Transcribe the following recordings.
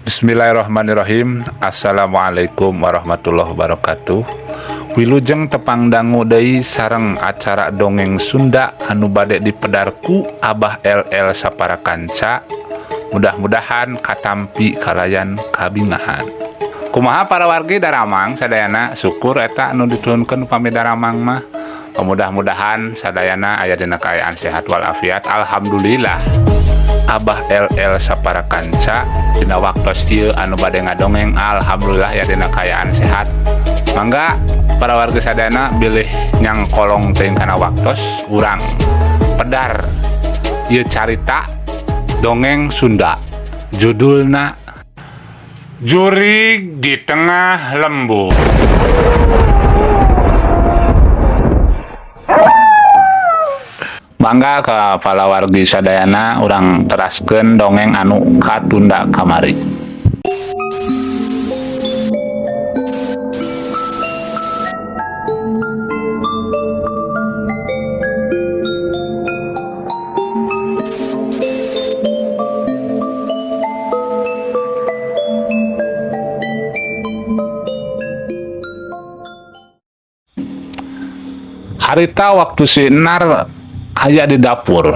Bismillahirrahmanirrahim. Assalamualaikum warahmatullahi wabarakatuh. Wilujeng tepang dangu deui sareng acara dongeng Sunda anu bade dipedarku Abah LL sapara kanca. Mudah-mudahan katampi kalayan kabingahan. Kumaha para wargi Daramang sadayana, syukur eta anu diturunkeun pami Daramang mah. Mudah-mudahan sadayana aya dina kaayaan sehat walafiat. Alhamdulillah. Abah LL sapara kanca dina waktos ieu anu bade ngadongeng, alhamdulillah ya dina kaayaan sehat. Mangga para warga sadayana bilih nyang kolong teuing kana waktos urang pedar ieu carita dongeng Sunda. Judulna Jurig di Tengah Lembur. Mangga ka para wargi sadayana urang teraskeun dongeng anu katunda kamari. Harita waktu si Enar aya di dapur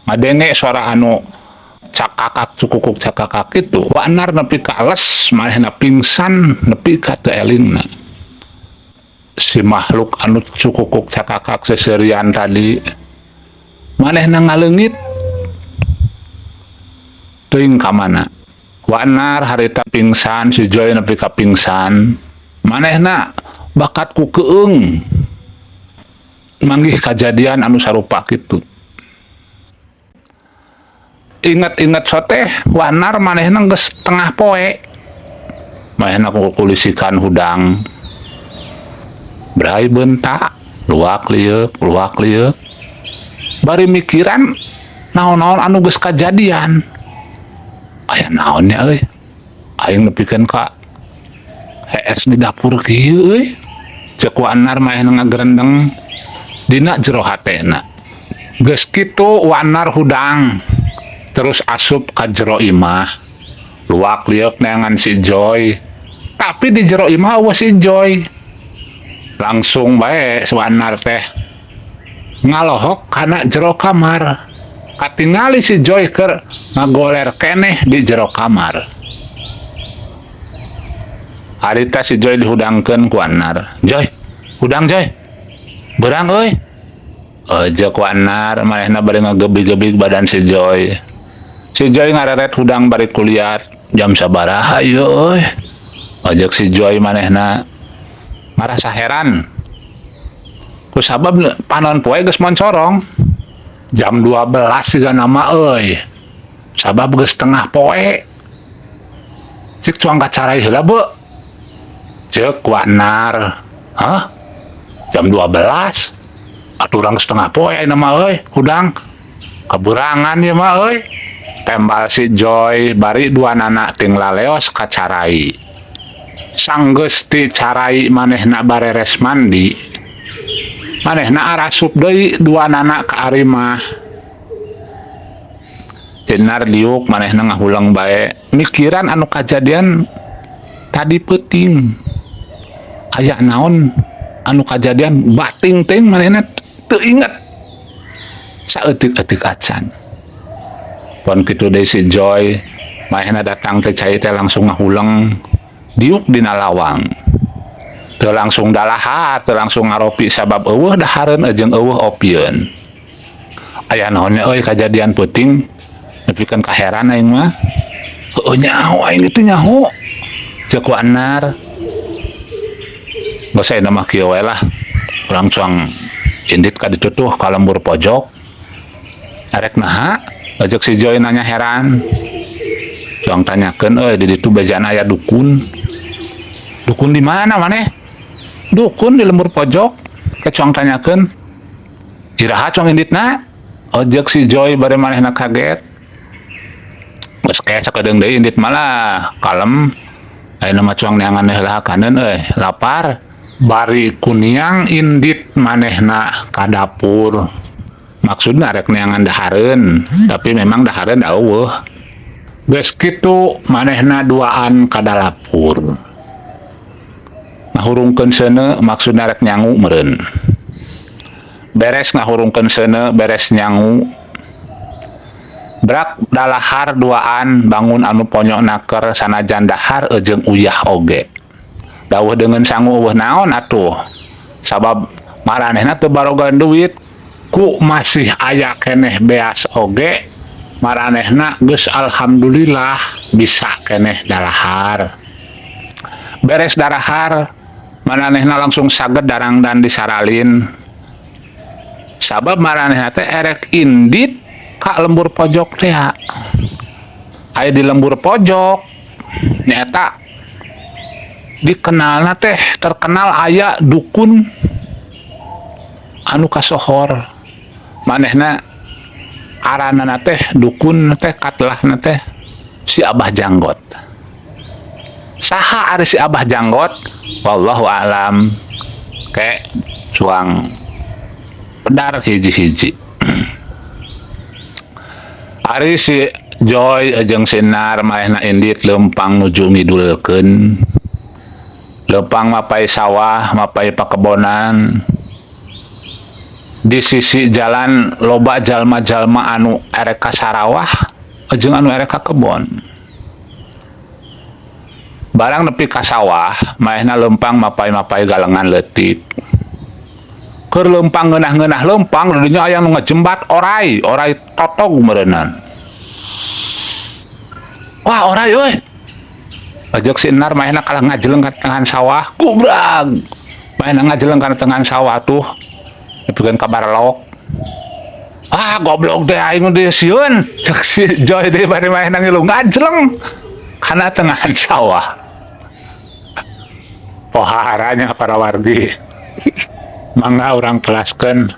ngadenge suara anu cakakak cukukuk cakakak itu Wanar nepi ka ales manehna pingsan nepi ka teu elingna. Si makhluk anu cukukuk cakakak seserian tadi manehna ngaleungit teuing ka mana. Wanar harita pingsan, si Joy nepi ka pingsan, manehna bakat ku keung manggih kejadian anu sarupa kitu. Ingat-ingat soteh Wanar manehna geus tengah poe, manehna kulisikan hudang berai bentak luak liuk bari mikiran naon-naon anu geus kajadian. Aya naonnya euy, aing nepikeun ka HS di dapur kieu euy, ceuk Wanar manehna ngagerendeng dina jero hatena. Geus kitu Wanar hudang terus asup ka jero imah, luak liuk neangan si Joy, tapi di jero imah eueuh si Joy. Langsung bae si Wanar teh ngalohok kana jero kamar, katingali si Joy keur ngagoler keneh di jero kamar. Harita si Joy dihudangkeun ku Wanar. Joy, hudang Joy, berang euy. Ojek Wanar manehna bari ngagebig-gebig badan si Joy. Si Joy ngareret hudang bari kuliah jam sabaraha ieu euy. Ojek si Joy manehna ngarasa heran. Ku sabab panon poe geus moncorong. Jam 12 siga nama euy. Sabab geus tengah poe. Cik cuang kacarai heula beu. Ceuk Wanar. Hah? Jam 12? Aturang setengah poe nama euy, hudang kaburangan ya mah euy. Tembal si Joy bari dua nana ting laleos kacarai. Sanggeus ti carai manehna bareres mandi, manehna arasup deui dua nana ka ari mah. Jenar liuk manehna ngahulang bae mikiran anu kajadian tadi peuting. Aya naon anu kajadian bating ting manehna teu inget saeutik-eutik acan. Pon kitu deui si Joy manehna datang teh cai teh langsung ngahuleng diuk dina lawang. Teu langsung dalahat, teu langsung ngaropi sabab eueuh dahareun jeung eueuh opieun. Aya naonnya euy kajadian peuting nepikeun kaheran aing mah. Heueuh nyaho aing itu nyaho. Ceuk Wanar. Geus aya mah kieu we lah. Urang cuang indit ka ditutuh ka lembur pojok. Arek naha? Ojek si Joy nanya heran. Cuang tanyakeun euy di ditu bejana aya dukun. Dukun di mana maneh? Dukun di lembur pojok. Ke cuang tanyakeun. Iraha cuang inditna? Ojek si Joy bari manehna kaget. Geus kaya sakedeung deui indit malah kalem. Ayeuna mah cuang neangan heula kaneun euy, lapar. Bari kuniang indit manehna ka dapur. Maksudna rek neangan dahareun, tapi memang dahareun eueuh. Geus kitu manehna duaan ka dapur. Ngahurungkeun seuneu maksudna rek nyangu meureun. Beres ngahurungkeun seuneu beres nyangu. Brak dalahar duaan bangun anu ponyokna sanajan dahar jeung uyah oge. Dawuh dengan sangu eueuh naon atuh. Sabab maranehna teu barogan duit ku masih aya keneh beas oge. Maranehna geus alhamdulillah bisa keneh dalahar. Beres dalahar maranehna langsung saged darang dan disaralin. Sabab maranehna teh erek indit ka lembur pojok teh. Aya di lembur pojok nyata dikenalna teh terkenal aya dukun anu kasohor. Manehna aranana teh dukun teh katlahna teh si Abah Janggot. Saha ari si Abah Janggot? Wallahu alam. Kayak suang pedar hiji-hiji. Ari si Joy jeung Sinar manehna indit leumpang nuju ngidulkeun. Leumpang mapai sawah, mapai pakebonan. Di sisi jalan loba jalma-jalma anu erek ka sarawah jeung anu erek ka kebon. Barang nepi ka sawah, manehna leumpang mapai-mapai galengan leutik. Keur leumpang ngeunah-ngeunah leumpang di dinya aya nu ngajembat orai totog meureunnan. Wah, orai euy. Ajak Sinar manehna kalah ngajeleng ka tengahan sawah, kubrag. Manehna ngajeleng ka tengahan sawah tuh. Nepikeun kabar lok. Ah, goblok deh aing deui sieun. Cek si Joy deui bari manehna ngilu ngajeleng kana tengahan sawah. Poharanya para wargi. Mangga urang telaskeun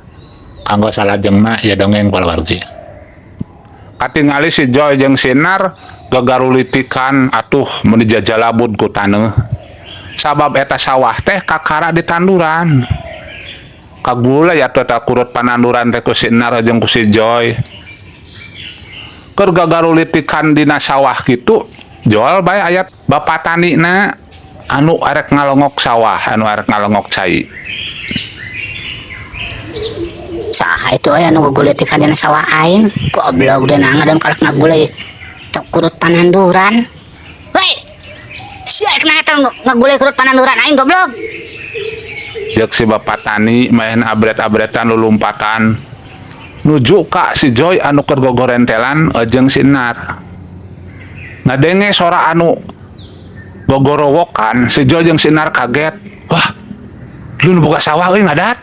kanggo salajengna ya dongeng para wargi. Katingali si Joy jeung Sinar gagarulitikan atuh mun dijajalabud ku taneuh. Sabab eta sawah teh kakara di tanduran. Kagula ya teh kurut pananduran teh ku Sinar jeung ku si Joy. Keur gagarulitikan dina sawah kitu, joal bae ayat bapak tanina anu arek ngalongok sawah, anu arek ngalongok cai. Saha itu aya nu ngagulitikan dina sawah aing? Goblok deui ngadon kalak ngagulai tok kurut pananduran. Wei, sia kena eta ngagulai kurut pananduran aing goblok. Jek si bapak tani main abret-abretan lulumpatan nuju ka si Joy anu keur gogorentelan jeung Sinar. Ngadenge sora anu gogorowokan, si Joy jeung Sinar kaget. Wah, lu nu boga sawah euy ngadat.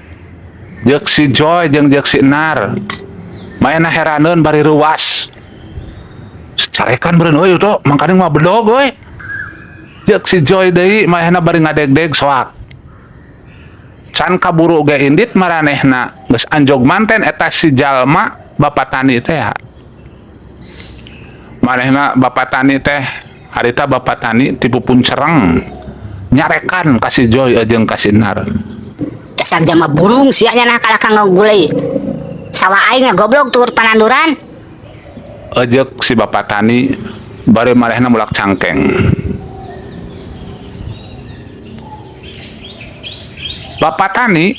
Jek si Joy jeung jek Sinar maena heraneun bari ruas. Carekan beureun euy tuh mangkana mah bedog euy. Jek si Joy deui maena bari ngadeg-deg soak. Can kaburu ge indit maranehna geus anjog manten eta si jalma bapak tani teh. Manehna bapak tani teh harita bapak tani tipupun cereng nyarekan ka si Joy jeung ka Sinar. Dasar jama burung sia nya nah kalak ngagulai sawah aing goblok turut pananduran. Ejek si bapak tani bari manehna mulak cangkeng. Bapak tani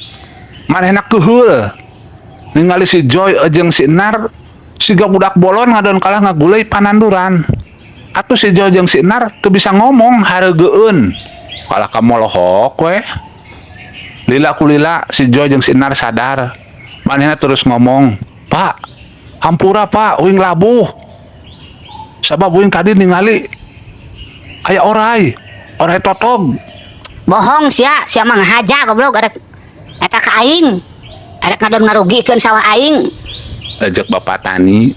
manehna keuheul ningali si Joy jeung Sinar siga budak bolon ngadon kalah ngagulai pananduran. Atuh si Joy jeung Sinar teu bisa ngomong hareugeun. Kalah kamolohok we. Lila kulila si Joy jeung Sinar sadar. Manehna terus ngomong, "Pak, hampura Pak, uing labuh. Sabab uing tadi ningali aya orai totog." Bohong sia mah ngahaja goblok arek eta ka aing. Arek ngadon ngarugikeun sawah aing. Ejek bapak tani.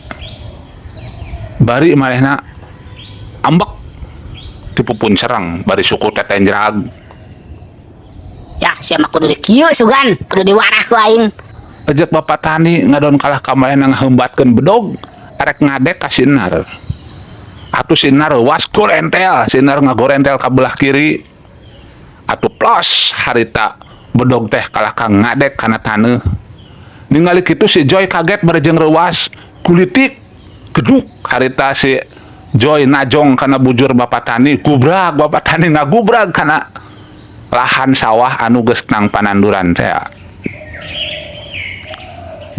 Bari manehna ambek tipupun cereng bari suku tetenjrag. Ya sia mah kudu dikieu sugan, kudu diwarah ku aing. Ejek bapak tani ngadon kalah ka manehna ngaheumbatkeun bedog arek ngadek ka Sinar. Atuh Sinar waskur entel, Sinar ngagorentel ka belah kiri. Atuh plos harita bedog teh kalah ka ngadek kana taneuh. Ningali kitu si Joy kaget bari jeung reuwas kulitik geduk harita si Joy najong karena bujur Bapak Tani, gubrag Bapak Tani ngagubrag karena lahan sawah anu geus nang pananduran teh.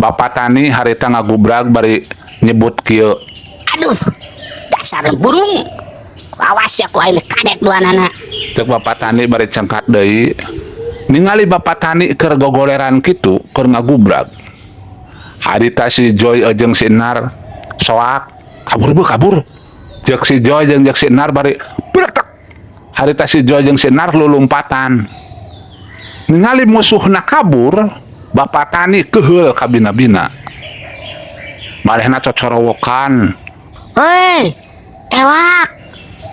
Bapak Tani harita ngagubrag bari nyebut kieu. Aduh, dasar burung. Awas ya ku aing kadek duanana. Cek Bapak Tani bari cengkat deui. Ningali Bapak Tani keur gogoleran kitu keur ngagubrag. Harita si Joy jeung si Nar soak kabur beuh kabur. Jek si Joy jeung jek si Nar bari beretak. Harita si Joy jeung si Nar lulumpatan. Ningali musuhna kabur, Bapak Tani keheul ka bina-bina. Marehna cocorowokan. Hei, tewak.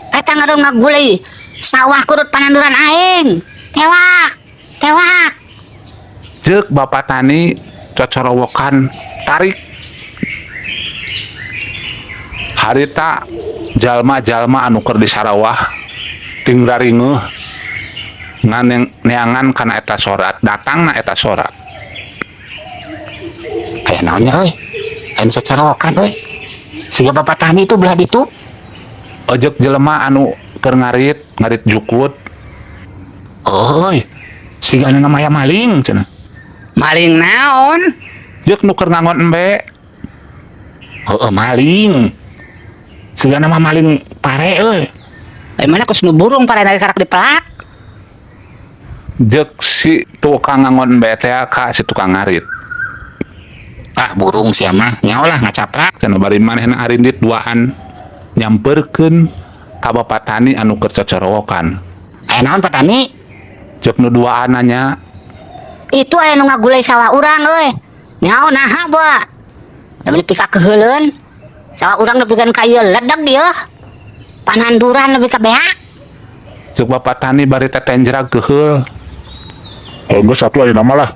Eta ngadon ngagulei sawah kurut pananduran aing. Tewak, tewak. Jek Bapak Tani cocorowokan tarik. Harita jalma-jalma anu keur di sarawah ting daringeuh ngan neangan kana eta sorat, datangna eta sorat. Aya naonnya euy? Anu cocorokan euy. Siga Bapak Tani itu belah ditu. Ojek jelema anu keur ngarit jukut. Oi, siga anu namanya maling cenah. Maling naon? Jek nu keur ngangon embe. Heueuh maling. Siga nama maling pare euy. Mana kos nu burung pare dari karak dipelak. Jek si tukang ngangon embe teh ka si tukang ngarit. Ah burung sia mah nyaolah ngacaprak. Cenah bari manehna arindit duaan nyamperkeun ka Bapak Tani anu keur cocorowokan. Aya naon Pak Tani? Jek nu duaan nanya. Itu aya nu ngagulei sawah urang euy. Nyaho naha ba? Da beli pika keheuleun. Sawah urang nepikeun ka ieu ledeg dieu. Pananduran lebih ka beak. Cek Bapak Tani bari tetenjrag keheul. Geus satu aya nama lah.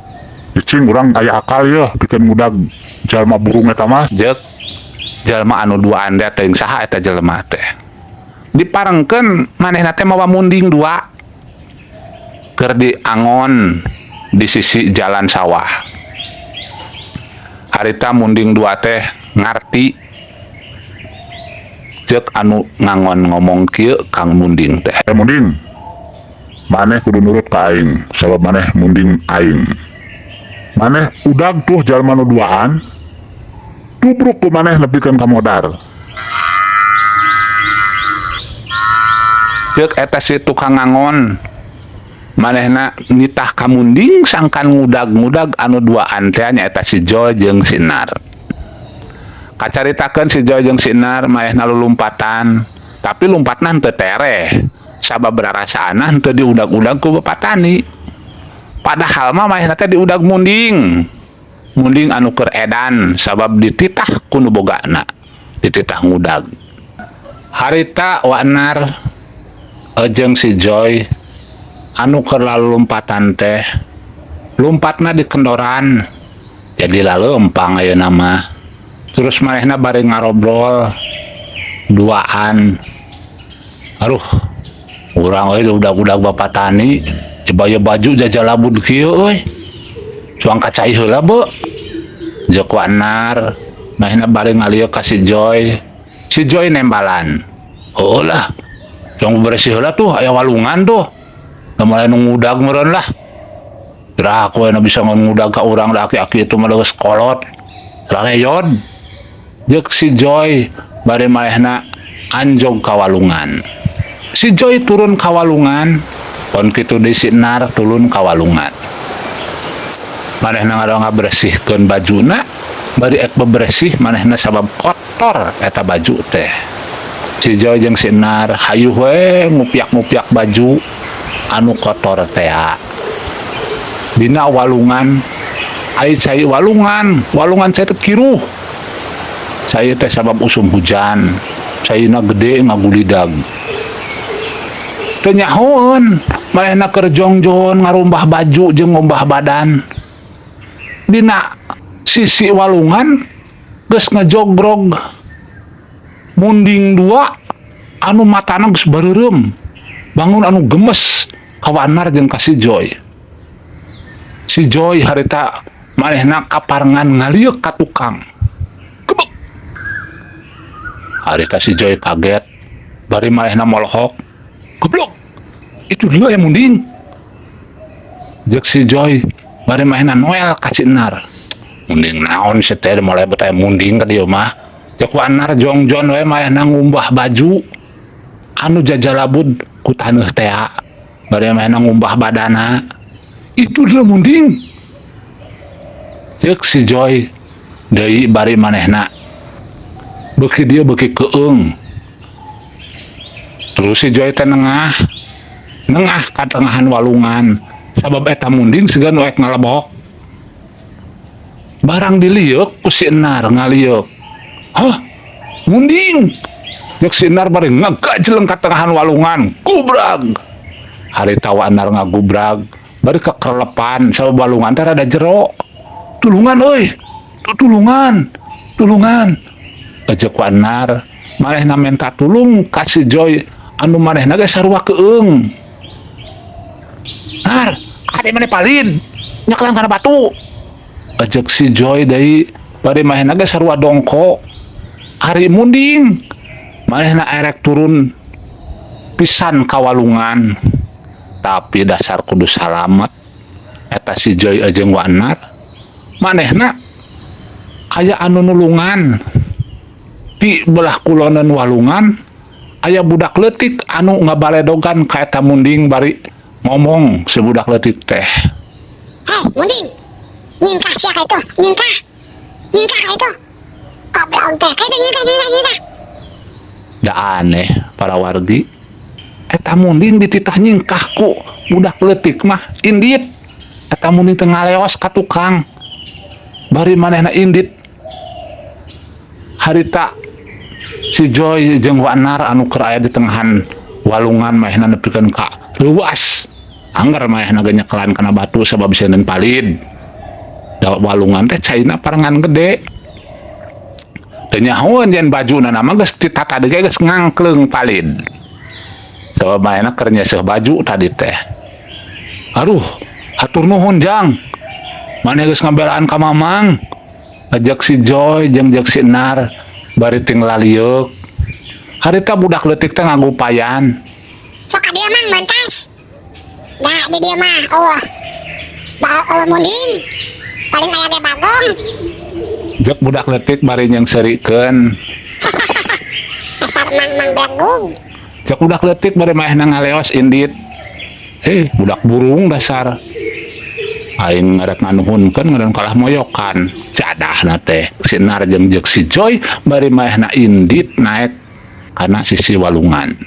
Cicing urang aya akal ya bikin ngudag jalma burung eta mah. Jek jalma anu duaan teh teuing saha eta jelema teh. Diparengkeun manehna teh mawa munding dua. Keur diangon di sisi jalan sawah. Harita munding dua teh ngarti. Cek anu ngangon ngomong kieu Kang Munding teh. Munding. Maneh kudu nurut ka aing, sabab maneh munding aing. Maneh udag tuh jalma nu duaan. Tubruk ku maneh nepikeun ka modar. Cek eta si tukang ngangon. Manehna nitah ka Munding sangkan ngudag-ngudag anu duaan teh nya eta si Joy jeung si Nar. Kacaritakeun si Joy jeung si Nar manehna lulumpatan, tapi lompatna henteu tereh. Sabab rarasaana henteu diudag-udag ku Bapak Tani. Padahal mah manehna teh diudag Munding. Munding anu keur edan sabab dititah ku nu bogana, dititah ngudag. Harita Wanar jeung si Joy anu keur lalumpatan teh lompatna di kendoran jadi laleumpang ayeuna mah. Terus manehna bari ngarobrol duaan. Aduh, urang euy udag-udag Bapak Tani dibaya baju jajalabun kieu euy. Cuang kacai heula beuh. Jek Wanar, manehna bari ngalieu ka si Joy. Si Joy nembalan. Heuh lah. Cuang bersih heula tuh aya walungan tuh. Da mulai nu ngudag meureun lah. Kira aku aya bisa ngudag ka urang da aki-aki itu mah geus kolot. Raleyon. Jek si Joy bari manehna anjog ka walungan. Si Joy turun ka walungan, pon kitu deui si Nar turun ka walungan. Manehna ngabersihkeun bajuna, bari ek bebersih manehna sabab kotor eta baju teh. Si Joy jeung si Nar hayuh we ngupyak-ngupyak baju anu kotor teh. Dina walungan ai cai walungan saya teh kiruh. Saya teh sabab usum hujan, caina gede ngagulidag. Teu nyahoeun, manehna keur jongjon ngarumbah baju jeung ngombah badan. Dina sisi walungan geus ngajogrog Munding dua anu matana geus bareureum. Bangun anu gemes ka Wanar jeung ka si Joy. Si Joy harita manehna kaparengan ngalieu ka tukang. Harita si Joy kaget. Bari manehna molohok. Goblok. Itu dulu yang munding. Jek si Joy bari manehna noel ka Cinar. Munding naon si teh mulai betah munding ka dieu mah. Jek Wanar jongjon we manehna ngumbah baju anu jajalabud ku taneuh teh. Bari manehna ngumbah badana. Itu dulu munding. Jek si Joy deui bari manehna beuki dia beuki keung. Terus si Joy teh nengah ka tengahan walungan sabab eta munding sigan waek ngalebok. Barang diliuk ku si Enar ngaliuk. Hah? Munding. Jek si Enar bari ngagajleng ka tengahan walungan. Gubrag. Harita Wanar ngagubrag bari kekerlepan sabab walungan teh rada jero. Tulungan euy. Tulungan. Ejek Wanar manehna minta tulung ka si Joy anu manehna ge sarua keung. Nar, ade maneh palin nyaklan kana batu. Ejek si Joy deui bari manehna ge sarua dongko. Ari munding manehna erek turun pisan ka walungan. Tapi dasar kudu salamet eta si Joy jeung Wanar. Manehna aya anu nulungan di belah kulonan walungan. Aya budak leutik anu ngabaledogan ka eta munding bari ngomong si budak leutik teh. Hei munding, nyingkah sia ka itu, nyingkah ka itu. Goblok teh, kayak nyingkah. Da aneh para wargi. Eta munding dititah nyingkah ku budak leutik mah indit. Eta munding teh ngaleos ka tukang. Bari manehna indit. Harita si Joy jeung Wanar anu keur aya di tengahan walungan manehna nepikeun ka leuwas. Angger manehna ge nyekelan kana batu sabab sieun palid. Da walungan teh caina parangan gede. Teu nyahoeun yen bajuna mah geus ditata deui geus ngangkleung palid. Sabab manehna keur nyeseuh baju tadi teh. Aduh, hatur nuhun Jang. Maneh geus ngabelaan ka Mamang. Ajak si Joy jeung jek si Enar bari ting laliuk. Harita budak leutik teh ngagupayan. Sok ka dieu mang mantas. Da di dieu mah munding paling aya ge bagong. Jek budak leutik bari nyengserikeun. Dasar mang bagong. Jek budak leutik bari manehna ngaleos indit. Budak burung dasar. Aing ngarek nganuhunkeun ngaran kalah moyokan. Cadahna teh si Enar jeung jek si Joy bari manehna indit naek kana sisi walungan.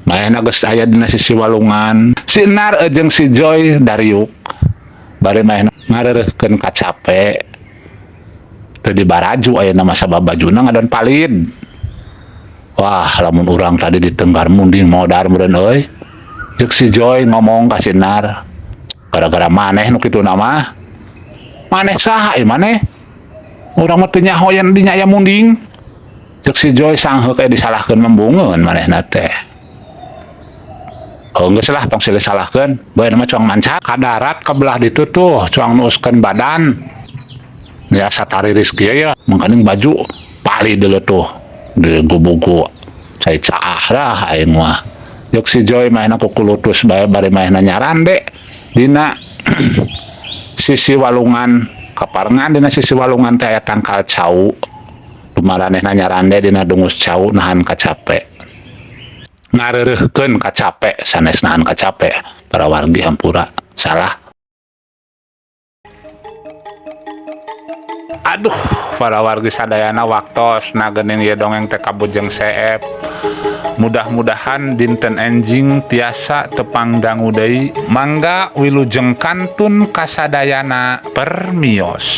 Manehna geus aya dina sisi walungan. Si Enar jeung si Joy dariuk. Bari manehna ngareureuhkeun ka cape. Teu dibaraju ayeuna mah sabab bajuna ngadon palid. Wah, lamun urang tadi ditenggar munding modar meureun euy. Jek si Joy ngomong ka si Enar. Gara-gara maneh nu kitu mah. Maneh saha maneh? Urang mah teu nyahoyan di nya aya munding. Cek si Joy sangheuk aya disalahkeun membungeun manehna teh. Oh geus lah tong silih salahkeun. Bae mah cuang mancat ka darat ka belah ditu tuh, cuang nuuskeun badan. Ya satari rezeki ya, mangkaning baju palid deuleu tuh di gubugu. Cai caah dah aing mah. Jek si Joy manehna kukulutus bae bari manehna nyarande dina sisi walungan kaparengan dina sisi walungan teh aya tangkal cau. Maranehna nyarande dina dungus cau nahan kacape. Ngareureuhkeun kacape sanes nahan kacape. Para wargi hampura salah. Aduh, para wargi sadayana waktos nagening ye dongeng teh kabujeng seep. Mudah-mudahan dinten enjing tiasa tepang dangu deui. Mangga wilujeng kantun kasadayana permios.